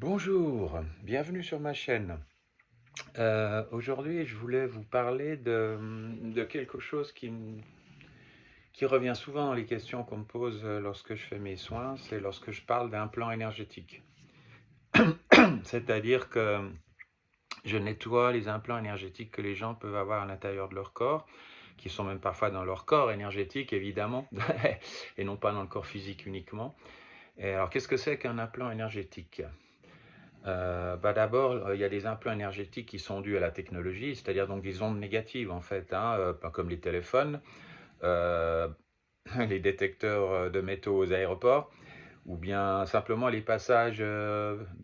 Bonjour, bienvenue sur ma chaîne. Aujourd'hui, je voulais vous parler de quelque chose qui revient souvent dans les questions qu'on me pose lorsque je fais mes soins, c'est lorsque je parle d'un plan énergétique. C'est-à-dire que je nettoie les implants énergétiques que les gens peuvent avoir à l'intérieur de leur corps, qui sont même parfois dans leur corps énergétique, évidemment, et non pas dans le corps physique uniquement. Et alors, qu'est-ce que c'est qu'un implant énergétique? D'abord, il y a des implants énergétiques qui sont dus à la technologie, c'est-à-dire donc des ondes négatives en fait, pas comme les téléphones, euh, les détecteurs de métaux aux aéroports, ou bien simplement les passages,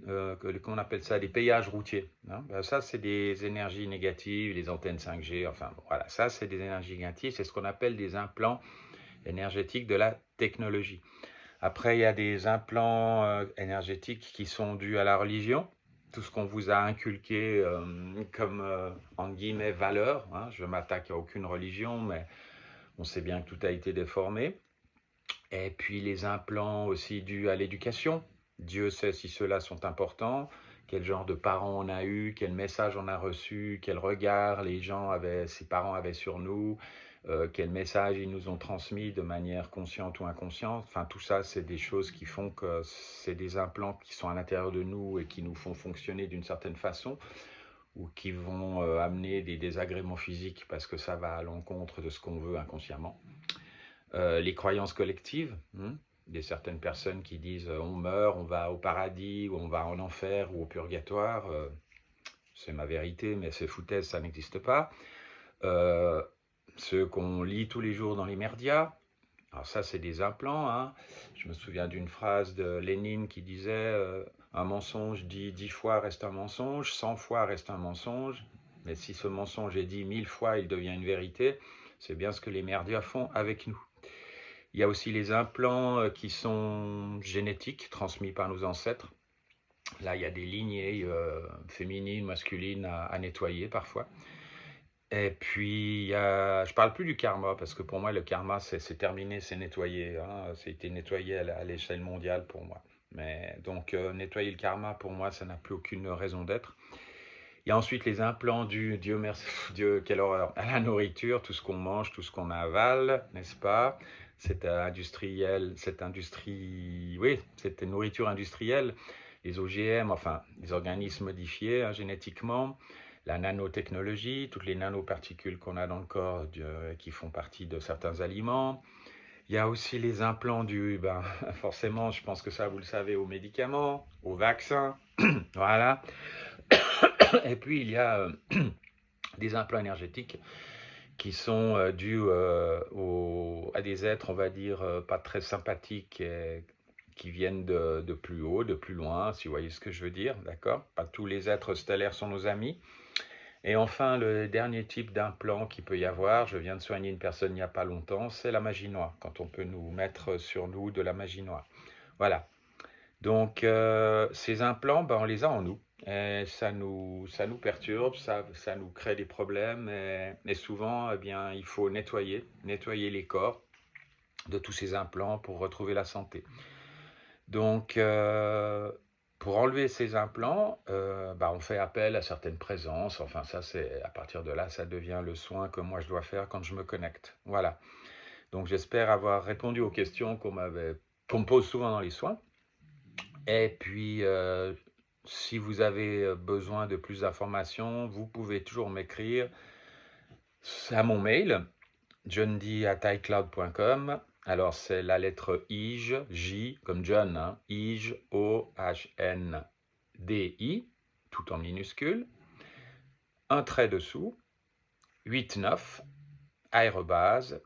qu'on appelle ça, des péages routiers. Ça, c'est des énergies négatives, les antennes 5G, enfin bon, voilà, ça c'est des énergies négatives, c'est ce qu'on appelle des implants énergétiques de la technologie. Après, il y a des implants énergétiques qui sont dus à la religion, tout ce qu'on vous a inculqué comme, entre guillemets, valeur. Je ne m'attaque à aucune religion, mais on sait bien que tout a été déformé. Et puis les implants aussi dus à l'éducation. Dieu sait si ceux-là sont importants, quel genre de parents on a eu, quel message on a reçu, quel regard ses parents avaient sur nous, quel message ils nous ont transmis de manière consciente ou inconsciente. Enfin, tout ça, c'est des choses qui font que c'est des implants qui sont à l'intérieur de nous et qui nous font fonctionner d'une certaine façon ou qui vont amener des désagréments physiques parce que ça va à l'encontre de ce qu'on veut inconsciemment. Les croyances collectives, des certaines personnes qui disent on meurt, on va au paradis, ou on va en enfer ou au purgatoire. C'est ma vérité, mais ces foutaises, ça n'existe pas. Euh, Ceux qu'on lit tous les jours dans les merdias, alors ça, c'est des implants. Je me souviens d'une phrase de Lénine qui disait un mensonge dit 10 fois reste un mensonge, 100 fois reste un mensonge, mais si ce mensonge est dit 1000 fois, il devient une vérité. C'est bien ce que les merdias font avec nous. Il y a aussi les implants qui sont génétiques, transmis par nos ancêtres. Là, il y a des lignées féminines, masculines à nettoyer parfois. Et puis, je ne parle plus du karma, parce que pour moi, le karma, c'est terminé, c'est nettoyé. C'était nettoyé à l'échelle mondiale pour moi. Mais donc, nettoyer le karma, pour moi, ça n'a plus aucune raison d'être. Il y a ensuite les implants Dieu merci, Dieu, quelle horreur, à la nourriture, tout ce qu'on mange, tout ce qu'on avale, n'est-ce pas? Cette cette nourriture industrielle, les OGM, enfin, les organismes modifiés génétiquement, la nanotechnologie, toutes les nanoparticules qu'on a dans le corps qui font partie de certains aliments. Il y a aussi les implants forcément, je pense que ça, vous le savez, aux médicaments, aux vaccins, voilà. Et puis, il y a des implants énergétiques qui sont dus à des êtres, on va dire, pas très sympathiques, et qui viennent de plus haut, de plus loin, si vous voyez ce que je veux dire, d'accord? Pas tous les êtres stellaires sont nos amis. Et enfin, le dernier type d'implant qu'il peut y avoir, je viens de soigner une personne il n'y a pas longtemps, c'est la magie noire, quand on peut nous mettre sur nous de la magie noire. Voilà. Donc, ces implants, on les a en nous. Et ça nous perturbe, ça nous crée des problèmes. Et souvent, il faut nettoyer les corps de tous ces implants pour retrouver la santé. Donc, pour enlever ces implants, on fait appel à certaines présences. Enfin, ça, c'est à partir de là, ça devient le soin que moi je dois faire quand je me connecte. Voilà. Donc, j'espère avoir répondu aux questions qu'on me pose souvent dans les soins. Et puis, si vous avez besoin de plus d'informations, vous pouvez toujours m'écrire à mon mail, johndy@icloud.com. Alors, c'est la lettre IJ, J comme John, IJ, OHNDI, tout en minuscule, un trait dessous, 89, aérobase,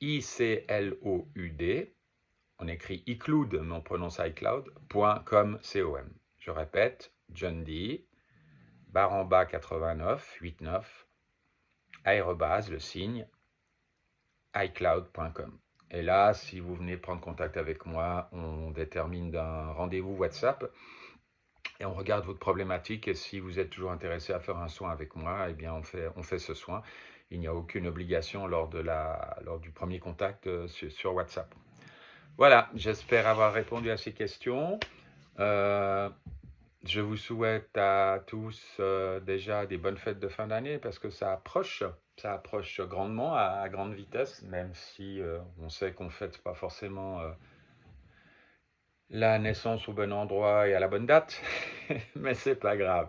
ICLOUD, on écrit iCloud, mais on prononce iCloud.com. Je répète, John D, barre en bas 89, 89, aérobase, le signe, iCloud.com. Et là, si vous venez prendre contact avec moi, on détermine un rendez-vous WhatsApp et on regarde votre problématique. Et si vous êtes toujours intéressé à faire un soin avec moi, eh bien, on fait ce soin. Il n'y a aucune obligation lors du premier contact sur WhatsApp. Voilà, j'espère avoir répondu à ces questions. Je vous souhaite à tous déjà des bonnes fêtes de fin d'année parce que ça approche grandement, à grande vitesse, même si on sait qu'on ne fête pas forcément la naissance au bon endroit et à la bonne date, mais c'est pas grave.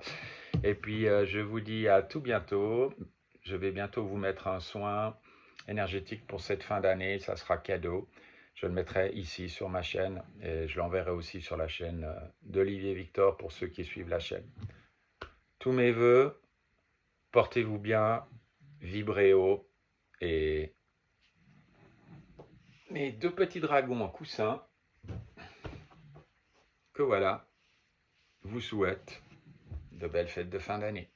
Et puis je vous dis à tout bientôt. Je vais bientôt vous mettre un soin énergétique pour cette fin d'année, ça sera cadeau. Je le mettrai ici sur ma chaîne et je l'enverrai aussi sur la chaîne d'Olivier Victor pour ceux qui suivent la chaîne. Tous mes voeux, portez-vous bien, vibrez haut et mes deux petits dragons en coussin que voilà vous souhaitent de belles fêtes de fin d'année.